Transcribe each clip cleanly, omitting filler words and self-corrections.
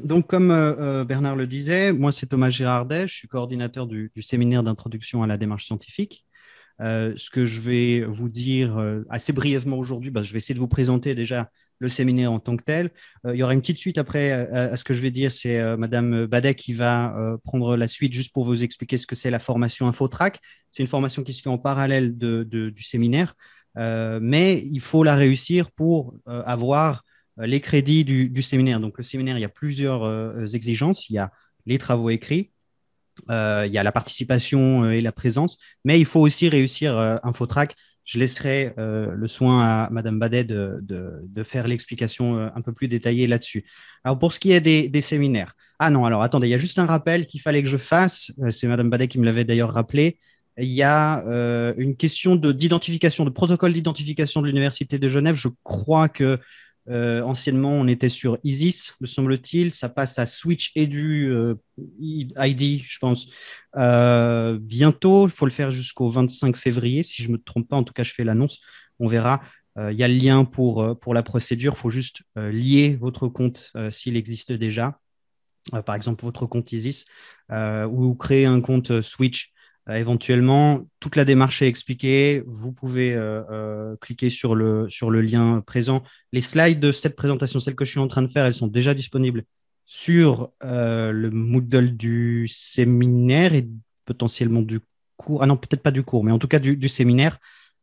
Donc, comme Bernard le disait, moi, c'est Thomas Girardet, je suis coordinateur du séminaire d'introduction à la démarche scientifique. Ce que je vais vous dire assez brièvement aujourd'hui, je vais essayer de vous présenter déjà le séminaire en tant que tel. Il y aura une petite suite après à ce que je vais dire. C'est Madame Badet qui va prendre la suite juste pour vous expliquer ce que c'est la formation InfoTrack. C'est une formation qui se fait en parallèle du séminaire, mais il faut la réussir pour avoir les crédits du séminaire. Donc, le séminaire, il y a plusieurs exigences. Il y a les travaux écrits, il y a la participation et la présence, mais il faut aussi réussir InfoTrack. Je laisserai le soin à Madame Badet de faire l'explication un peu plus détaillée là-dessus. Alors, pour ce qui est des séminaires, ah non, alors attendez, il y a juste un rappel qu'il fallait que je fasse. C'est Madame Badet qui me l'avait d'ailleurs rappelé. Il y a une question d'identification, de protocole d'identification de l'Université de Genève. Je crois que anciennement, on était sur ISIS, me semble-t-il. Ça passe à Switch Edu ID, je pense. Bientôt, il faut le faire jusqu'au 25 février, si je ne me trompe pas. En tout cas, je fais l'annonce. On verra. Il y a le lien pour la procédure. Il faut juste lier votre compte s'il existe déjà. Par exemple, votre compte ISIS ou créer un compte Switch. Éventuellement, toute la démarche est expliquée. Vous pouvez cliquer sur le lien présent. Les slides de cette présentation, celles que je suis en train de faire, elles sont déjà disponibles sur le Moodle du séminaire et potentiellement du cours. Ah non, peut-être pas du cours, mais en tout cas du séminaire.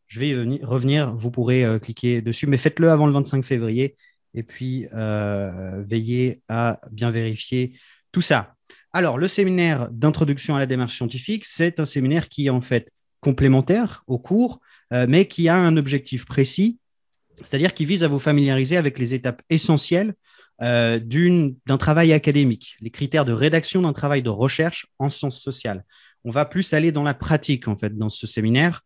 Je vais revenir, vous pourrez cliquer dessus, mais faites-le avant le 25 février et puis veillez à bien vérifier tout ça. Alors, le séminaire d'introduction à la démarche scientifique, c'est un séminaire qui est en fait complémentaire au cours, mais qui a un objectif précis, c'est-à-dire qui vise à vous familiariser avec les étapes essentielles d'un travail académique, les critères de rédaction d'un travail de recherche en sciences sociales. On va plus aller dans la pratique, en fait, dans ce séminaire.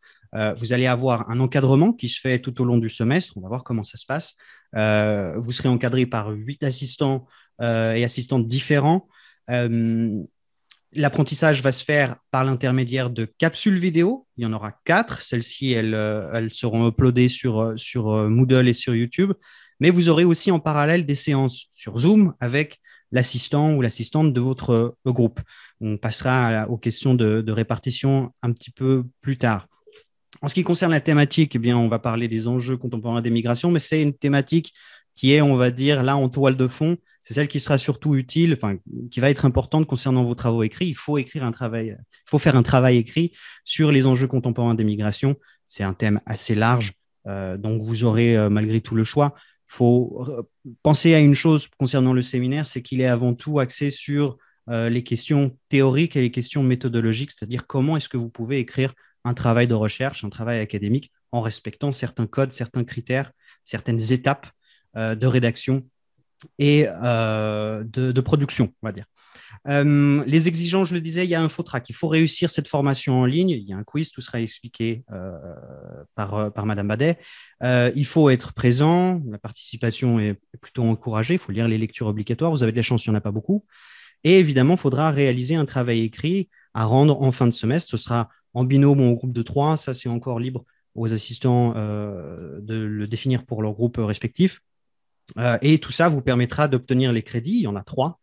Vous allez avoir un encadrement qui se fait tout au long du semestre. On va voir comment ça se passe. Vous serez encadré par 8 assistants et assistantes différents. Euh, L'apprentissage va se faire par l'intermédiaire de capsules vidéo. Il y en aura 4. Celles-ci, elles seront uploadées sur Moodle et sur YouTube. Mais vous aurez aussi en parallèle des séances sur Zoom avec l'assistant ou l'assistante de votre groupe. On passera aux questions de répartition un petit peu plus tard. En ce qui concerne la thématique, eh bien, on va parler des enjeux contemporains des migrations, mais c'est une thématique qui est, on va dire, là en toile de fond. C'est celle qui sera surtout utile, enfin, qui va être importante concernant vos travaux écrits. Il faut faire un travail écrit sur les enjeux contemporains des migrations. C'est un thème assez large, donc vous aurez malgré tout le choix. Il faut penser à une chose concernant le séminaire, c'est qu'il est avant tout axé sur les questions théoriques et les questions méthodologiques, c'est-à-dire comment est-ce que vous pouvez écrire un travail de recherche, un travail académique, en respectant certains codes, certains critères, certaines étapes de rédaction et de production, on va dire. Les exigences, je le disais, il y a un InfoTrack. Il faut réussir cette formation en ligne. Il y a un quiz, tout sera expliqué par Madame Badet. Il faut être présent. La participation est plutôt encouragée. Il faut lire les lectures obligatoires. Vous avez de la chance, il n'y en a pas beaucoup. Et évidemment, il faudra réaliser un travail écrit à rendre en fin de semestre. Ce sera en binôme ou en groupe de 3. Ça, c'est encore libre aux assistants de le définir pour leur groupe respectif. Et tout ça vous permettra d'obtenir les crédits. Il y en a 3.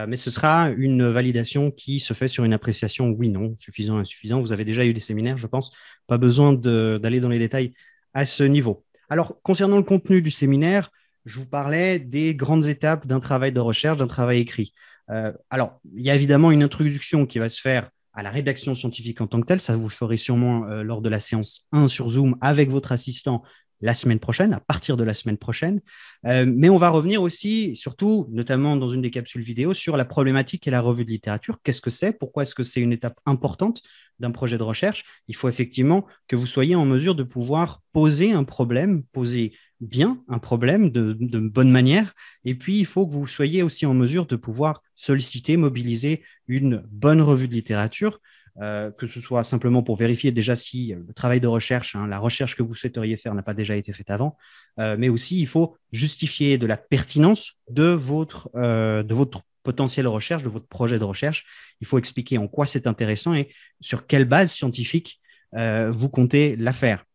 Mais ce sera une validation qui se fait sur une appréciation oui, non, suffisant, insuffisant. Vous avez déjà eu des séminaires, je pense. Pas besoin d'aller dans les détails à ce niveau. Alors, concernant le contenu du séminaire, je vous parlais des grandes étapes d'un travail de recherche, d'un travail écrit. Alors, il y a évidemment une introduction qui va se faire à la rédaction scientifique en tant que telle. Ça, vous le ferez sûrement lors de la séance 1 sur Zoom avec votre assistant la semaine prochaine, à partir de la semaine prochaine. Mais on va revenir aussi, surtout, notamment dans une des capsules vidéo, sur la problématique et la revue de littérature. Qu'est-ce que c'est? Pourquoi est-ce que c'est une étape importante d'un projet de recherche? Il faut effectivement que vous soyez en mesure de pouvoir poser un problème, poser bien un problème de bonne manière. Et puis, il faut que vous soyez aussi en mesure de pouvoir solliciter, mobiliser une bonne revue de littérature, que ce soit simplement pour vérifier déjà si le travail de recherche, la recherche que vous souhaiteriez faire n'a pas déjà été faite avant, mais aussi il faut justifier de la pertinence de votre potentielle recherche, de votre projet de recherche. Il faut expliquer en quoi c'est intéressant et sur quelle base scientifique vous comptez la faire.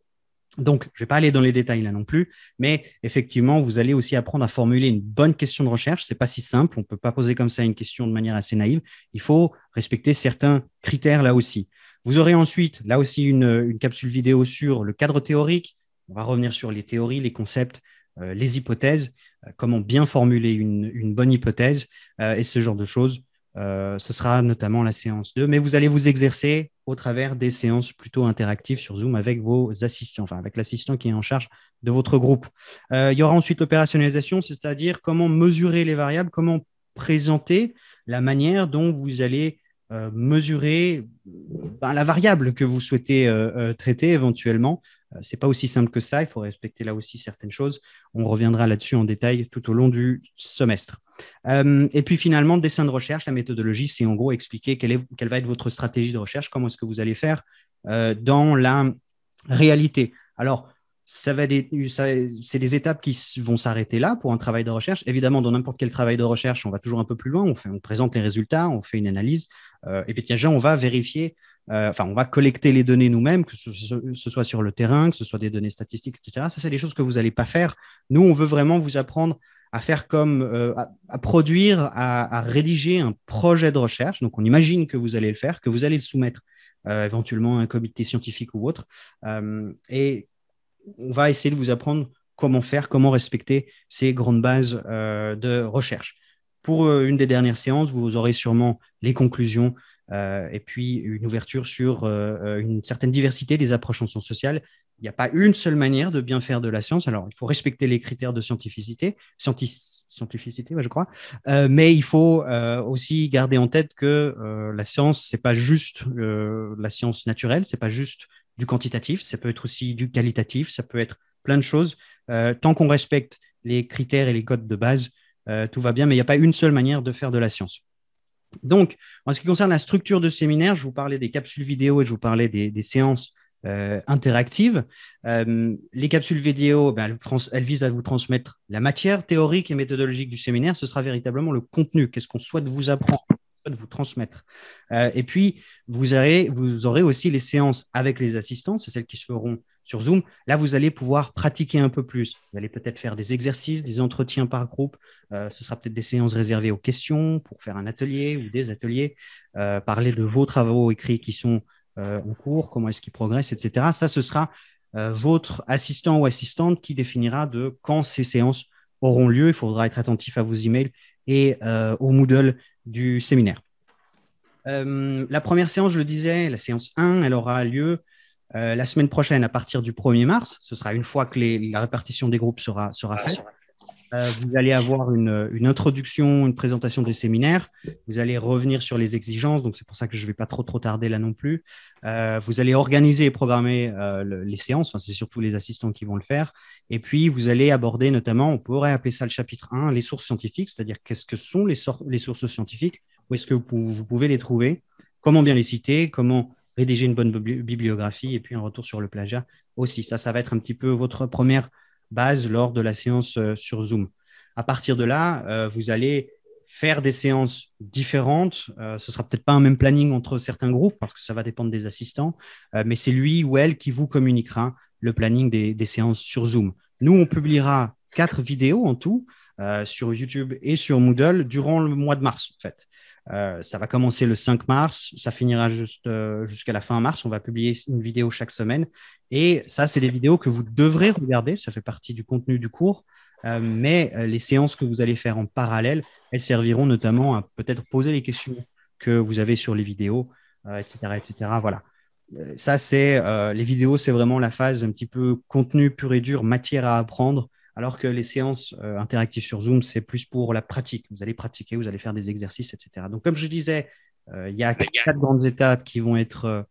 Donc, je ne vais pas aller dans les détails là non plus, mais effectivement, vous allez aussi apprendre à formuler une bonne question de recherche. Ce n'est pas si simple, on ne peut pas poser comme ça une question de manière assez naïve. Il faut respecter certains critères là aussi. Vous aurez ensuite, là aussi, une capsule vidéo sur le cadre théorique. On va revenir sur les théories, les concepts, les hypothèses, comment bien formuler une bonne hypothèse et ce genre de choses. Ce sera notamment la séance 2, mais vous allez vous exercer au travers des séances plutôt interactives sur Zoom avec vos assistants, enfin avec l'assistant qui est en charge de votre groupe. Il y aura ensuite l'opérationnalisation, c'est-à-dire comment mesurer les variables, comment présenter la manière dont vous allez mesurer la variable que vous souhaitez traiter éventuellement. Ce n'est pas aussi simple que ça, il faut respecter là aussi certaines choses. On reviendra là-dessus en détail tout au long du semestre. Et puis finalement, le dessin de recherche, la méthodologie, c'est en gros expliquer quelle va être votre stratégie de recherche, comment est-ce que vous allez faire dans la réalité. Alors, c'est des étapes qui vont s'arrêter là pour un travail de recherche. Évidemment, dans n'importe quel travail de recherche, on va toujours un peu plus loin, on présente les résultats, on fait une analyse, et puis tiens, on va vérifier, on va collecter les données nous-mêmes, que ce soit sur le terrain, que ce soit des données statistiques, etc. Ça, c'est des choses que vous n'allez pas faire. Nous, on veut vraiment vous apprendre à faire comme, à produire, à rédiger un projet de recherche. Donc, on imagine que vous allez le faire, que vous allez le soumettre éventuellement à un comité scientifique ou autre. Et on va essayer de vous apprendre comment faire, comment respecter ces grandes bases de recherche. Pour une des dernières séances, vous aurez sûrement les conclusions et puis une ouverture sur une certaine diversité des approches en sciences sociales. Il n'y a pas une seule manière de bien faire de la science. Alors, il faut respecter les critères de scientificité, je crois, mais il faut aussi garder en tête que la science, ce n'est pas juste la science naturelle, ce n'est pas juste du quantitatif, ça peut être aussi du qualitatif, ça peut être plein de choses. Tant qu'on respecte les critères et les codes de base, tout va bien, mais il n'y a pas une seule manière de faire de la science. Donc, en ce qui concerne la structure de séminaire, je vous parlais des capsules vidéo et je vous parlais des séances interactives. Les capsules vidéo, elles visent à vous transmettre la matière théorique et méthodologique du séminaire. Ce sera véritablement le contenu. Qu'est-ce qu'on souhaite vous apprendre, de vous transmettre. Et puis, vous aurez aussi les séances avec les assistants, c'est celles qui se feront sur Zoom. Là, vous allez pouvoir pratiquer un peu plus. Vous allez peut-être faire des exercices, des entretiens par groupe. Ce sera peut-être des séances réservées aux questions pour faire un atelier ou des ateliers, parler de vos travaux écrits qui sont en cours, comment est-ce qu'ils progressent, etc. Ça, ce sera votre assistant ou assistante qui définira de quand ces séances auront lieu. Il faudra être attentif à vos emails et au Moodle du séminaire. La première séance, je le disais, la séance 1, elle aura lieu la semaine prochaine à partir du 1er mars. Ce sera une fois que la répartition des groupes sera faite. Vous allez avoir une introduction, une présentation des séminaires. Vous allez revenir sur les exigences, donc c'est pour ça que je ne vais pas trop tarder là non plus. Vous allez organiser et programmer les séances, enfin, c'est surtout les assistants qui vont le faire. Et puis, vous allez aborder notamment, on pourrait appeler ça le chapitre 1, les sources scientifiques, c'est-à-dire qu'est-ce que sont les sources scientifiques, où est-ce que vous pouvez les trouver, comment bien les citer, comment rédiger une bonne bibliographie, et puis un retour sur le plagiat aussi. Ça va être un petit peu votre première base lors de la séance sur Zoom. À partir de là, vous allez faire des séances différentes. Ce ne sera peut-être pas un même planning entre certains groupes parce que ça va dépendre des assistants, mais c'est lui ou elle qui vous communiquera le planning des séances sur Zoom. Nous, on publiera 4 vidéos en tout sur YouTube et sur Moodle durant le mois de mars, en fait. Ça va commencer le 5 mars, ça finira jusqu'à la fin mars. On va publier une vidéo chaque semaine. Et ça, c'est des vidéos que vous devrez regarder. Ça fait partie du contenu du cours. Mais les séances que vous allez faire en parallèle, elles serviront notamment à peut-être poser les questions que vous avez sur les vidéos, etc., etc. Voilà. Ça, les vidéos, c'est vraiment la phase un petit peu contenu pur et dur, matière à apprendre, alors que les séances interactives sur Zoom, c'est plus pour la pratique. Vous allez pratiquer, vous allez faire des exercices, etc. Donc, comme je disais, il y a 4 grandes étapes qui vont être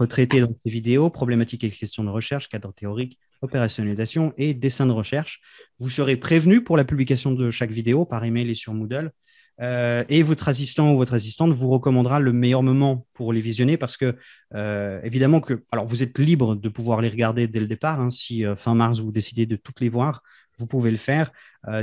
traitées dans ces vidéos: problématiques et questions de recherche, cadre théorique, opérationnalisation et dessin de recherche. Vous serez prévenu pour la publication de chaque vidéo par email et sur Moodle. Et votre assistant ou votre assistante vous recommandera le meilleur moment pour les visionner parce que, évidemment, alors vous êtes libre de pouvoir les regarder dès le départ. Hein, si fin mars, vous décidez de toutes les voir, vous pouvez le faire.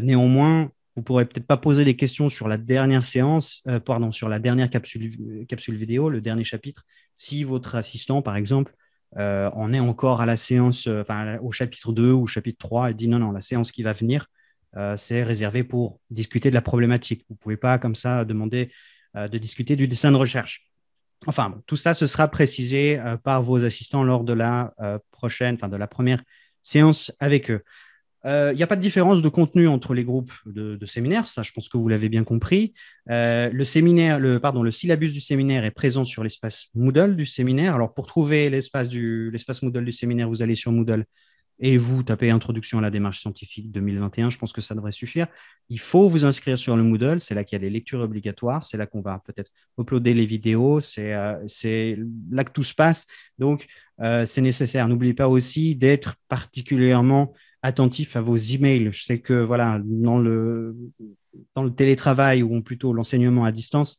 Néanmoins, vous ne pourrez peut-être pas poser des questions sur la dernière séance, sur la dernière capsule vidéo, le dernier chapitre, si votre assistant, par exemple, on est encore à la séance, au chapitre 2 ou chapitre 3, et dit non, non, la séance qui va venir, c'est réservé pour discuter de la problématique. Vous ne pouvez pas comme ça demander de discuter du dessin de recherche. Enfin, tout ça, ce sera précisé par vos assistants lors de la de la première séance avec eux. Il n'y a pas de différence de contenu entre les groupes de séminaires, ça je pense que vous l'avez bien compris. Le syllabus du séminaire est présent sur l'espace Moodle du séminaire. Alors pour trouver l'espace Moodle du séminaire, vous allez sur Moodle et vous tapez Introduction à la démarche scientifique 2021, je pense que ça devrait suffire. Il faut vous inscrire sur le Moodle, c'est là qu'il y a les lectures obligatoires, c'est là qu'on va peut-être uploader les vidéos, c'est là que tout se passe. Donc, c'est nécessaire. N'oubliez pas aussi d'être particulièrement attentif à vos emails. Je sais que voilà, dans le télétravail ou plutôt l'enseignement à distance,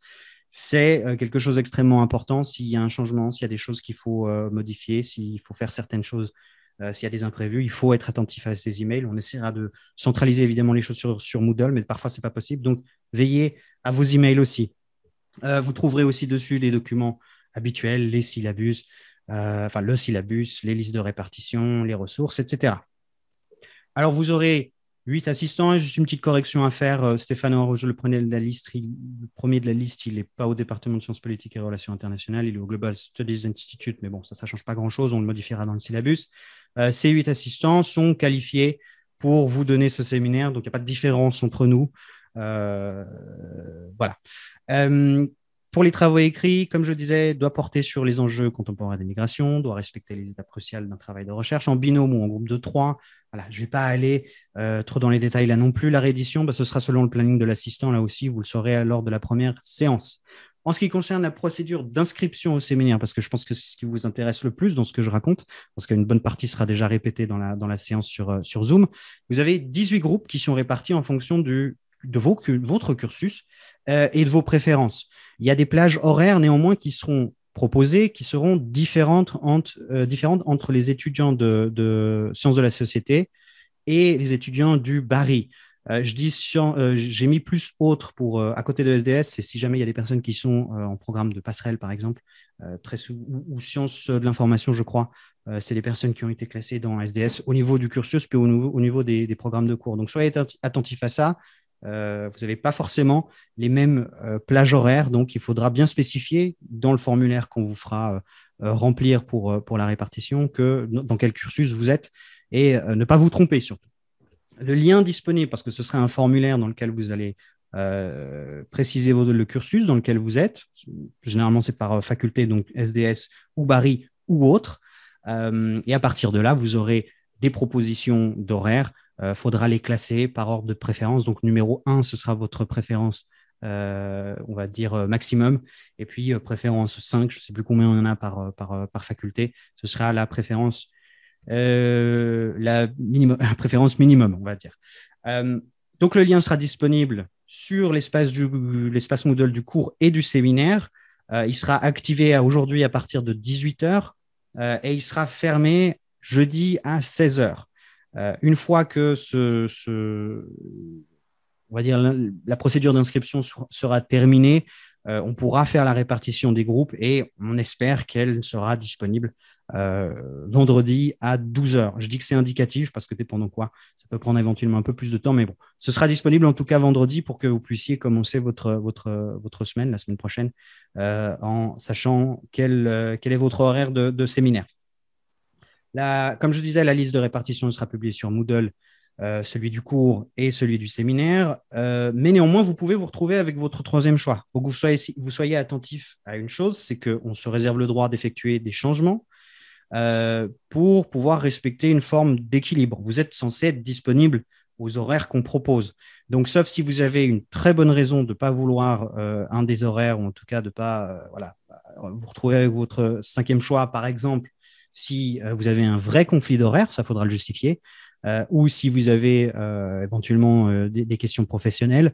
c'est quelque chose d'extrêmement important. S'il y a un changement, s'il y a des choses qu'il faut modifier, s'il faut faire certaines choses, s'il y a des imprévus, il faut être attentif à ces emails. On essaiera de centraliser évidemment les choses sur Moodle, mais parfois, ce n'est pas possible. Donc, veillez à vos emails aussi. Vous trouverez aussi dessus les documents habituels, les syllabus, le syllabus, les listes de répartition, les ressources, etc. Alors, vous aurez 8 assistants. Juste une petite correction à faire. Stéphane Roche, le premier de la liste, il n'est pas au département de sciences politiques et relations internationales, il est au Global Studies Institute, mais bon, ça ne change pas grand-chose, on le modifiera dans le syllabus. Ces 8 assistants sont qualifiés pour vous donner ce séminaire, donc il n'y a pas de différence entre nous. Voilà. Pour les travaux écrits, comme je disais, doit porter sur les enjeux contemporains des migrations, doit respecter les étapes cruciales d'un travail de recherche en binôme ou en groupe de 3. Voilà, je ne vais pas aller trop dans les détails là non plus. La réédition, ce sera selon le planning de l'assistant, là aussi, vous le saurez lors de la première séance. En ce qui concerne la procédure d'inscription au séminaire, parce que je pense que c'est ce qui vous intéresse le plus dans ce que je raconte, parce qu'une bonne partie sera déjà répétée dans la séance sur Zoom, vous avez 18 groupes qui sont répartis en fonction de votre cursus et de vos préférences. Il y a des plages horaires néanmoins qui seront proposées, qui seront différentes entre les étudiants de sciences de la société et les étudiants du Barry. J'ai mis plus autres à côté de SDS, c'est si jamais il y a des personnes qui sont en programme de passerelle, par exemple, ou sciences de l'information, je crois. C'est des personnes qui ont été classées dans SDS au niveau du cursus, puis au niveau des programmes de cours. Donc, soyez attentifs à ça. Vous n'avez pas forcément les mêmes plages horaires, donc il faudra bien spécifier dans le formulaire qu'on vous fera remplir pour la répartition dans quel cursus vous êtes et ne pas vous tromper surtout. Le lien disponible, parce que ce sera un formulaire dans lequel vous allez préciser le cursus dans lequel vous êtes. Généralement, c'est par faculté, donc SDS ou Barry ou autre. Et à partir de là, vous aurez des propositions d'horaires. Faudra les classer par ordre de préférence. Donc, numéro 1, ce sera votre préférence, on va dire maximum. Et puis, préférence 5, je ne sais plus combien on en a par faculté, ce sera la préférence préférence minimum, on va dire. Donc, le lien sera disponible sur l'espace Moodle du cours et du séminaire. Il sera activé aujourd'hui à partir de 18h et il sera fermé jeudi à 16h. Une fois que on va dire, la procédure d'inscription sera terminée, on pourra faire la répartition des groupes et on espère qu'elle sera disponible vendredi à 12h. Je dis que c'est indicatif parce que dépendant quoi, ça peut prendre éventuellement un peu plus de temps, mais bon, ce sera disponible en tout cas vendredi pour que vous puissiez commencer votre semaine, la semaine prochaine, en sachant quel est votre horaire de séminaire. Comme je disais, la liste de répartition sera publiée sur Moodle, celui du cours et celui du séminaire. Mais néanmoins, vous pouvez vous retrouver avec votre troisième choix. Il faut que vous soyez attentif à une chose, c'est qu'on se réserve le droit d'effectuer des changements pour pouvoir respecter une forme d'équilibre. Vous êtes censé être disponible aux horaires qu'on propose. Donc, sauf si vous avez une très bonne raison de ne pas vouloir un des horaires, ou en tout cas de ne pas vous retrouver avec votre cinquième choix, par exemple, si vous avez un vrai conflit d'horaire, ça faudra le justifier, ou si vous avez éventuellement des questions professionnelles.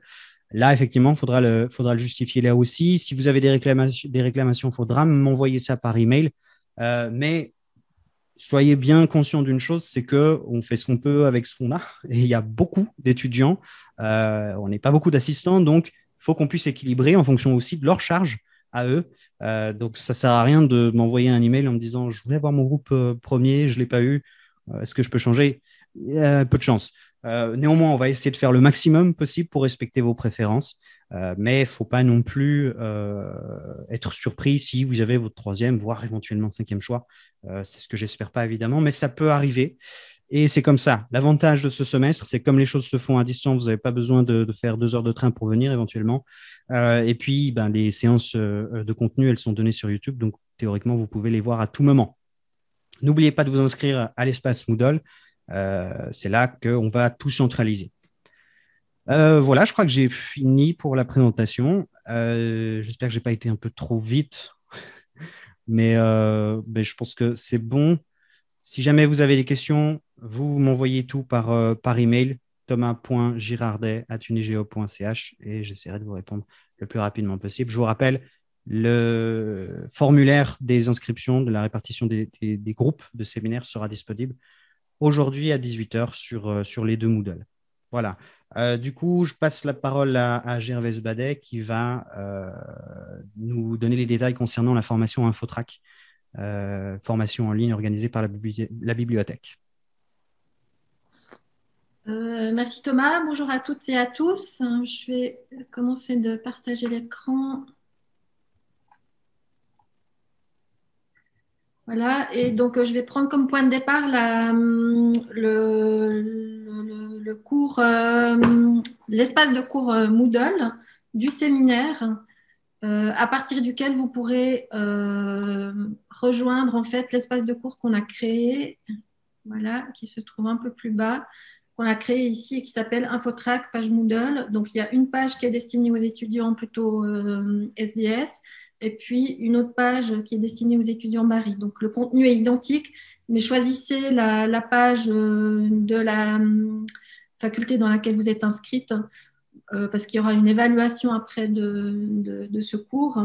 Là, effectivement, il faudra le justifier là aussi. Si vous avez des réclamations, il faudra m'envoyer ça par email. Mais soyez bien conscient d'une chose, c'est qu'on fait ce qu'on peut avec ce qu'on a. Et il y a beaucoup d'étudiants. On n'est pas beaucoup d'assistants, donc il faut qu'on puisse équilibrer en fonction aussi de leur charge à eux. Donc, ça ne sert à rien de m'envoyer un email en me disant, je voulais avoir mon groupe premier, je ne l'ai pas eu. Est-ce que je peux changer? Il y a peu de chance. Néanmoins, on va essayer de faire le maximum possible pour respecter vos préférences. Mais il ne faut pas non plus être surpris si vous avez votre troisième, voire éventuellement cinquième choix. C'est ce que j'espère pas, évidemment, mais ça peut arriver. Et c'est comme ça. L'avantage de ce semestre, c'est que comme les choses se font à distance, vous n'avez pas besoin de faire 2 heures de train pour venir éventuellement. Et puis, ben, les séances de contenu, elles sont données sur YouTube. Donc, théoriquement, vous pouvez les voir à tout moment. N'oubliez pas de vous inscrire à l'espace Moodle. C'est là qu'on va tout centraliser. Voilà, je crois que j'ai fini pour la présentation. J'espère que je n'ai pas été un peu trop vite, mais je pense que c'est bon. Si jamais vous avez des questions, vous m'envoyez tout par email, thomas.girardet@unigeo.ch et j'essaierai de vous répondre le plus rapidement possible. Je vous rappelle, le formulaire des inscriptions, de la répartition des groupes de séminaires sera disponible aujourd'hui à 18h sur les 2 Moodle. Voilà. Du coup, je passe la parole à Gervais Badet qui va nous donner les détails concernant la formation InfoTrack, formation en ligne organisée par la bibliothèque. Merci Thomas. Bonjour à toutes et à tous. Je vais commencer de partager l'écran. Voilà, et donc je vais prendre comme point de départ le cours, l'espace de cours Moodle du séminaire, à partir duquel vous pourrez rejoindre en fait l'espace de cours qu'on a créé, voilà, qui se trouve un peu plus bas, qu'on a créé ici et qui s'appelle InfoTrack, page Moodle. Donc il y a une page qui est destinée aux étudiants plutôt SDS, et puis une autre page qui est destinée aux étudiants Bari. Donc le contenu est identique, mais choisissez la page de la faculté dans laquelle vous êtes inscrite, parce qu'il y aura une évaluation après de ce cours.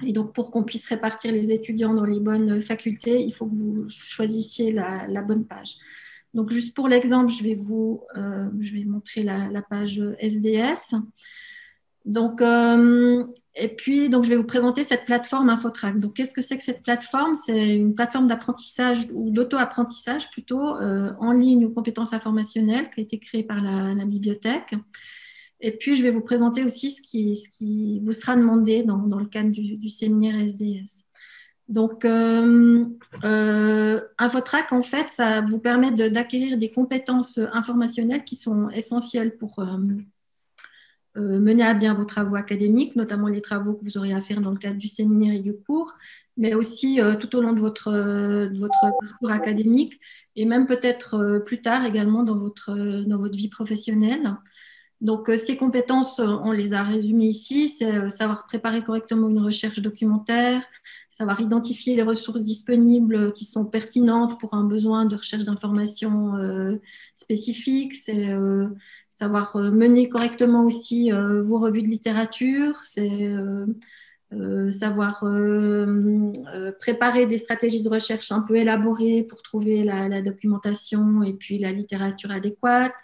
Et donc, pour qu'on puisse répartir les étudiants dans les bonnes facultés, il faut que vous choisissiez la bonne page. Donc, juste pour l'exemple, je vais montrer la page SDS. Donc, et puis, donc, je vais vous présenter cette plateforme InfoTrack. Donc, qu'est-ce que c'est que cette plateforme? C'est une plateforme d'apprentissage ou d'auto-apprentissage plutôt en ligne ou compétences informationnelles qui a été créée par la bibliothèque. Et puis, je vais vous présenter aussi ce qui vous sera demandé dans le cadre du séminaire SDS. Donc, InfoTrack, en fait, ça vous permet d'acquérir des compétences informationnelles qui sont essentielles pour mener à bien vos travaux académiques, notamment les travaux que vous aurez à faire dans le cadre du séminaire et du cours, mais aussi tout au long de votre parcours académique et même peut-être plus tard également dans votre vie professionnelle. Donc, ces compétences, on les a résumées ici, c'est savoir préparer correctement une recherche documentaire, savoir identifier les ressources disponibles qui sont pertinentes pour un besoin de recherche d'informations spécifiques, c'est savoir mener correctement aussi vos revues de littérature, c'est savoir préparer des stratégies de recherche un peu élaborées pour trouver la documentation et puis la littérature adéquate.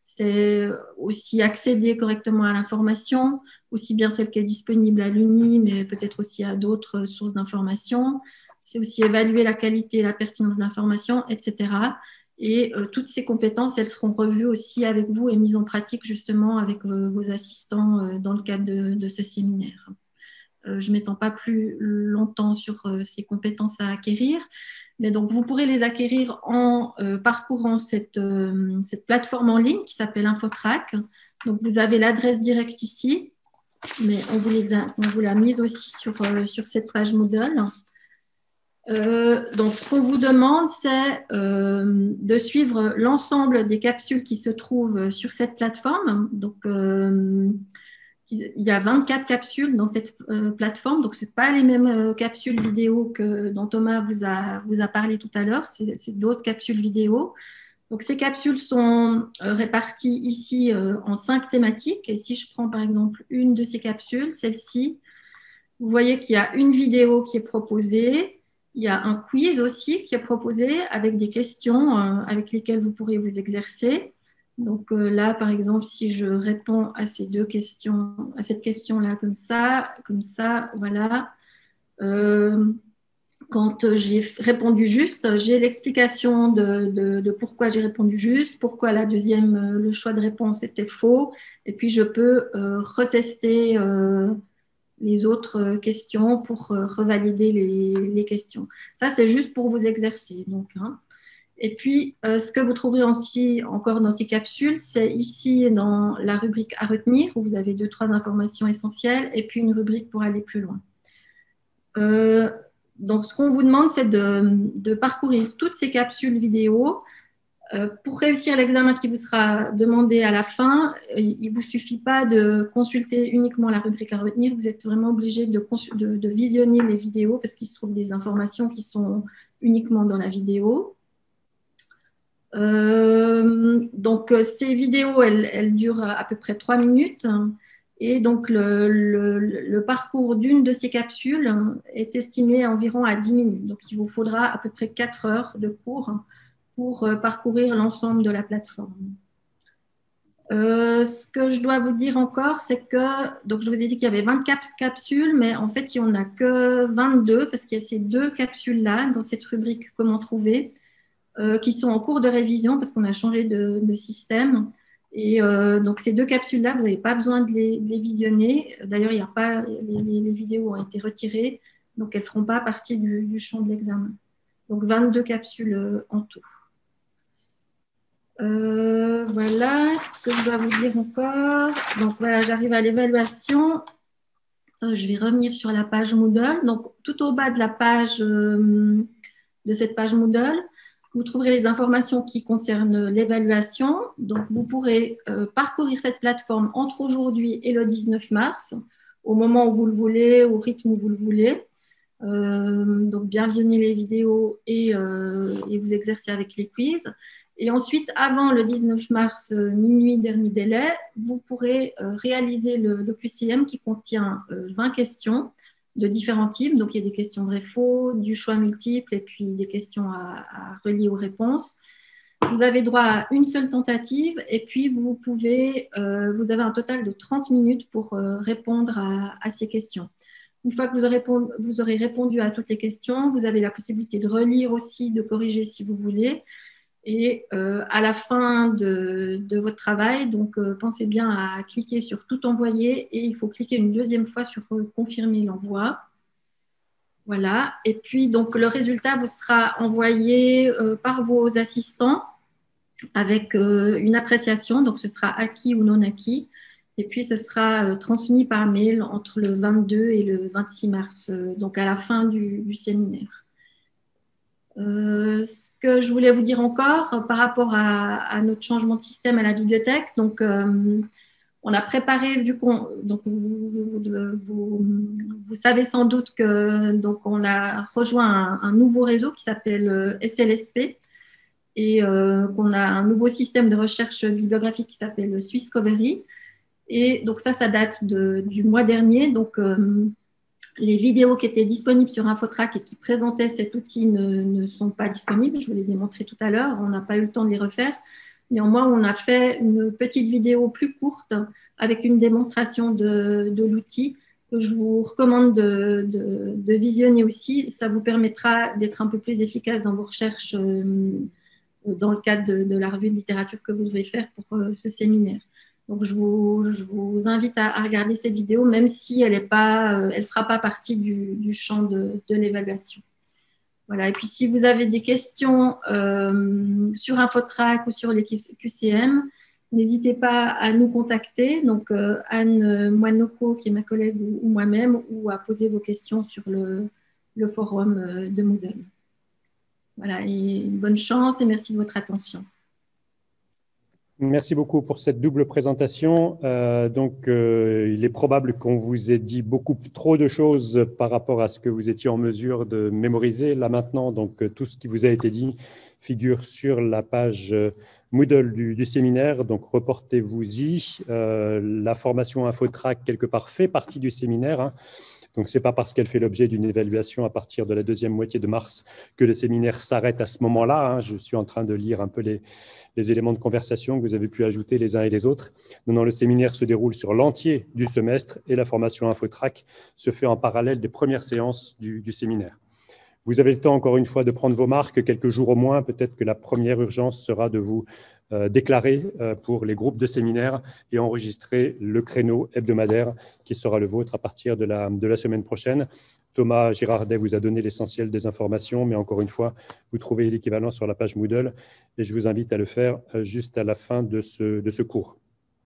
C'est aussi accéder correctement à l'information, aussi bien celle qui est disponible à l'UNI, mais peut-être aussi à d'autres sources d'information. C'est aussi évaluer la qualité et la pertinence de l'information, etc. Et toutes ces compétences, elles seront revues aussi avec vous et mises en pratique justement avec vos assistants dans le cadre de ce séminaire. Je ne m'étends pas plus longtemps sur ces compétences à acquérir. Mais donc, vous pourrez les acquérir en parcourant cette plateforme en ligne qui s'appelle InfoTrack. Donc, vous avez l'adresse directe ici, mais on vous l'a mise aussi sur cette page Moodle. Donc, ce qu'on vous demande, c'est de suivre l'ensemble des capsules qui se trouvent sur cette plateforme. Donc, il y a 24 capsules dans cette plateforme, donc ce n'est pas les mêmes capsules vidéo dont Thomas vous a parlé tout à l'heure, c'est d'autres capsules vidéo. Donc ces capsules sont réparties ici en 5 thématiques, et si je prends par exemple une de ces capsules, celle-ci, vous voyez qu'il y a une vidéo qui est proposée, il y a un quiz aussi qui est proposé avec des questions avec lesquelles vous pourrez vous exercer. Donc là, par exemple, si je réponds à ces deux questions, à cette question-là comme ça, voilà. Quand j'ai répondu juste, j'ai l'explication de pourquoi j'ai répondu juste, pourquoi la deuxième, le choix de réponse était faux, et puis je peux retester les autres questions pour revalider les questions. Ça, c'est juste pour vous exercer. Donc, hein. Et puis, ce que vous trouverez aussi encore dans ces capsules, c'est ici dans la rubrique à retenir, où vous avez 2-3 informations essentielles, et puis une rubrique pour aller plus loin. Donc, ce qu'on vous demande, c'est de parcourir toutes ces capsules vidéo. Pour réussir l'examen qui vous sera demandé à la fin, il ne vous suffit pas de consulter uniquement la rubrique à retenir. Vous êtes vraiment obligé de visionner les vidéos parce qu'il se trouve des informations qui sont uniquement dans la vidéo. Donc, ces vidéos, elles durent à peu près 3 minutes. Et donc, le parcours d'une de ces capsules est estimé environ à 10 minutes. Donc, il vous faudra à peu près 4 heures de cours pour parcourir l'ensemble de la plateforme. Ce que je dois vous dire encore, c'est que, donc je vous ai dit qu'il y avait 24 capsules, mais en fait, il n'y en a que 22 parce qu'il y a ces 2 capsules-là dans cette rubrique « Comment trouver » qui sont en cours de révision parce qu'on a changé de système. Et donc, ces 2 capsules-là, vous n'avez pas besoin de les visionner. D'ailleurs, il y a pas, les vidéos ont été retirées, donc elles ne feront pas partie du champ de l'examen. Donc, 22 capsules en tout. Voilà ce que je dois vous dire encore. Donc, voilà, j'arrive à l'évaluation. Je vais revenir sur la page Moodle. Donc, tout au bas de la page, de cette page Moodle, vous trouverez les informations qui concernent l'évaluation. Donc, vous pourrez parcourir cette plateforme entre aujourd'hui et le 19 mars, au moment où vous le voulez, au rythme où vous le voulez. Donc, bien visionner les vidéos et vous exercer avec les quiz. Et ensuite, avant le 19 mars, minuit, dernier délai, vous pourrez réaliser le QCM qui contient 20 questions de différents types. Donc, il y a des questions vrai-faux, du choix multiple et puis des questions à relier aux réponses. Vous avez droit à une seule tentative et puis vous avez un total de 30 minutes pour répondre à ces questions. Une fois que vous aurez répondu à toutes les questions, vous avez la possibilité de relire aussi, de corriger si vous voulez. Et à la fin de votre travail, donc pensez bien à cliquer sur tout envoyer et il faut cliquer une deuxième fois sur confirmer l'envoi. Voilà. Et puis donc le résultat vous sera envoyé par vos assistants avec une appréciation. Donc ce sera acquis ou non acquis. Et puis ce sera transmis par mail entre le 22 et le 26 mars, donc à la fin du séminaire. Ce que je voulais vous dire encore par rapport à notre changement de système à la bibliothèque, donc on a préparé, vu qu'on, donc vous savez sans doute que donc on a rejoint un nouveau réseau qui s'appelle SLSP et qu'on a un nouveau système de recherche bibliographique qui s'appelle Swisscovery. Et donc ça date du mois dernier. Donc les vidéos qui étaient disponibles sur Infotrack et qui présentaient cet outil ne sont pas disponibles. Je vous les ai montrées tout à l'heure. On n'a pas eu le temps de les refaire. Néanmoins, on a fait une petite vidéo plus courte avec une démonstration de l'outil que je vous recommande de visionner aussi. Ça vous permettra d'être un peu plus efficace dans vos recherches dans le cadre de la revue de littérature que vous devez faire pour ce séminaire. Donc, je vous invite à regarder cette vidéo, même si elle ne fera pas partie du champ de l'évaluation. Voilà. Et puis, si vous avez des questions sur Infotrack ou sur les QCM, n'hésitez pas à nous contacter, donc Anne Moinoko, qui est ma collègue, ou moi-même, ou à poser vos questions sur le forum de Moodle. Voilà, et bonne chance et merci de votre attention. Merci beaucoup pour cette double présentation. Il est probable qu'on vous ait dit beaucoup trop de choses par rapport à ce que vous étiez en mesure de mémoriser. Là maintenant, donc, tout ce qui vous a été dit figure sur la page Moodle du séminaire. Donc, reportez-vous-y. La formation Infotrack, quelque part, fait partie du séminaire. Hein. Donc, ce n'est pas parce qu'elle fait l'objet d'une évaluation à partir de la deuxième moitié de mars que le séminaire s'arrête à ce moment-là. Je suis en train de lire un peu les éléments de conversation que vous avez pu ajouter les uns et les autres. Non, le séminaire se déroule sur l'entier du semestre et la formation InfoTrack se fait en parallèle des premières séances du séminaire. Vous avez le temps, encore une fois, de prendre vos marques, quelques jours au moins. Peut-être que la première urgence sera de vous déclarer pour les groupes de séminaires et enregistrer le créneau hebdomadaire qui sera le vôtre à partir de la semaine prochaine. Thomas Girardet vous a donné l'essentiel des informations, mais encore une fois, vous trouvez l'équivalent sur la page Moodle et je vous invite à le faire juste à la fin de ce cours.